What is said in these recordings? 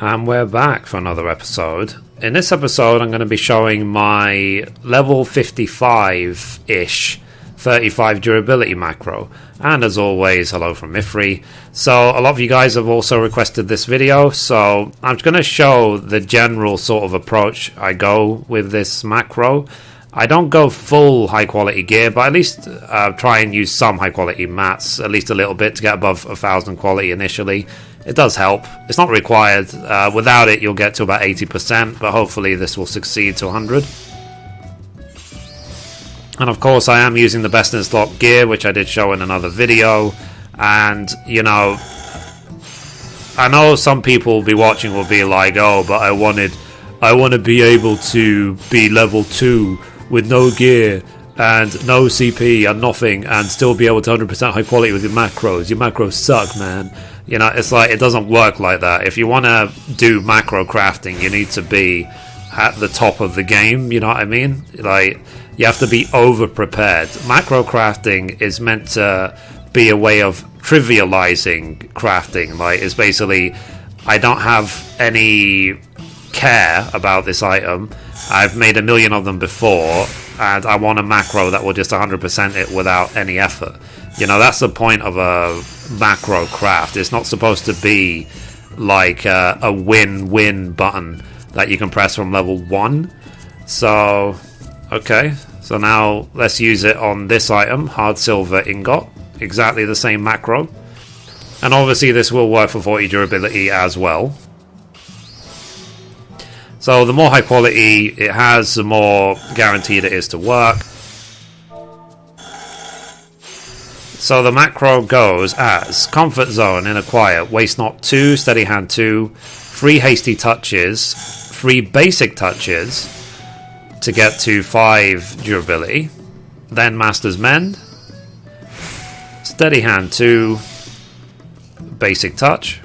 And we're back for another episode. In this episode, I'm going to be showing my level 55-ish 35 durability macro. And as always, hello from Mithrie. So a lot of you guys have also requested this video, so I'm just going to show the general sort of approach I go with this macro. I don't go full high quality gear, but at least try and use some high quality mats, at least a little bit, to get above 1000 quality initially. It does help. It's not required. Without it, you'll get to about 80%, but hopefully this will succeed to 100. And of course, I am using the best in slot gear, which I did show in another video. And, you know, I know some people will be watching will be like, oh, but I want to be able to be level 2 with no gear and no CP and nothing and still be able to 100% high quality with your macros. Your macros suck, man. You know, it's like, it doesn't work like that. If you want to do macro crafting, you need to be at the top of the game, you know what I mean? Like, you have to be over-prepared. Macro crafting is meant to be a way of trivializing crafting. Like, it's basically, I don't have any care about this item. I've made a million of them before, and I want a macro that will just 100% it without any effort. You know, that's the point of a macro craft. It's not supposed to be like a win-win button that you can press from level 1. So, okay. So now let's use it on this item, hard silver ingot. Exactly the same macro. And obviously this will work for 40 durability as well. So the more high quality it has, the more guaranteed it is to work. So the macro goes as Comfort Zone in a Quiet, Waste Not 2, Steady Hand 2, 3 Hasty Touches, 3 Basic Touches to get to 5 durability, then Master's Mend, Steady Hand 2, Basic Touch,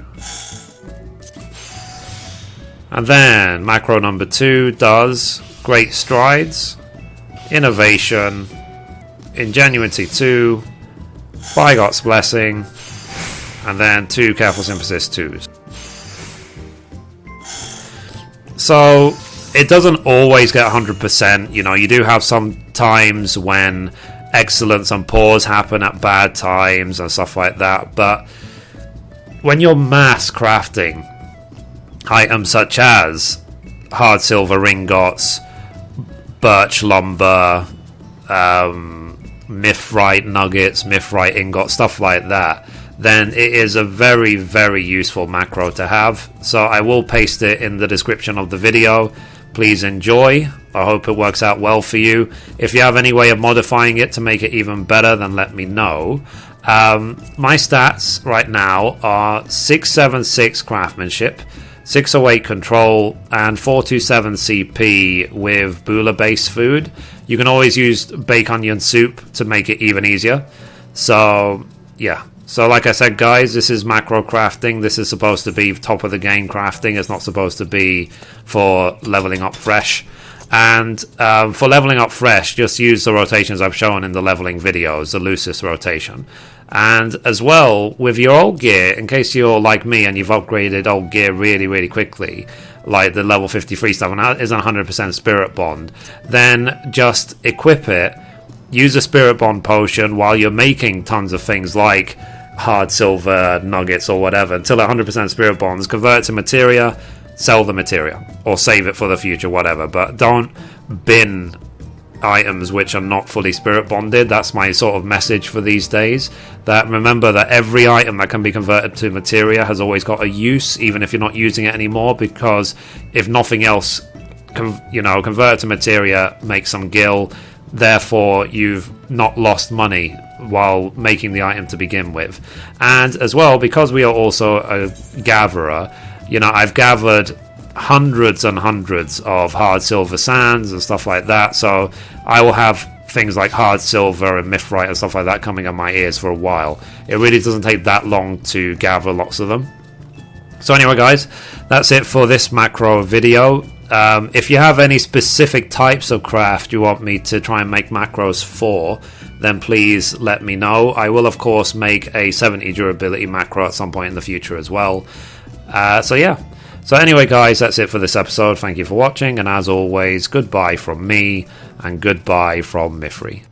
and then macro number 2 does Great Strides, Innovation, Ingenuity II, Byregot's Blessing, and then 2 Careful Synthesis 2s. So it doesn't always get 100%. You know, you do have some times when excellence and pours happen at bad times and stuff like that. But when you're mass crafting items such as hard silver ingots, birch lumber, Mithrite nuggets, Mithrite ingots, stuff like that, then it is a very, very useful macro to have. So I will paste it in the description of the video. Please enjoy. I hope it works out well for you. If you have any way of modifying it to make it even better, then let me know. My stats right now are 676 craftsmanship, 608 control, and 427 CP with Bula based food. You can always use bake onion soup to make it even easier. So yeah, so like I said, guys, this is macro crafting. This is supposed to be top of the game crafting. It's not supposed to be for leveling up fresh. And for leveling up fresh, just use the rotations I've shown in the leveling videos, the loosest rotation. And as well, with your old gear, in case you're like me and you've upgraded old gear really, really quickly, like the level 53 stuff, and that isn't 100% Spirit Bond, then just equip it, use a Spirit Bond potion while you're making tons of things like hard silver nuggets or whatever, until 100% Spirit Bonds, convert it to materia, sell the materia, or save it for the future, whatever. But don't bin items which are not fully spirit bonded. That's my sort of message for these days. That remember that every item that can be converted to materia has always got a use, even if you're not using it anymore, because if nothing else, convert it to materia, make some gil, therefore you've not lost money while making the item to begin with. And as well, because we are also a gatherer, you know, I've gathered hundreds and hundreds of hard silver sands and stuff like that, so I will have things like hard silver and mithrite and stuff like that coming on my ears for a while. It really doesn't take that long to gather lots of them. So anyway, guys, that's it for this macro video. If you have any specific types of craft you want me to try and make macros for, then please let me know. I will of course make a 70 durability macro at some point in the future as well. So yeah, So anyway guys, that's it for this episode. Thank you for watching, and as always, goodbye from me and goodbye from Mithrie.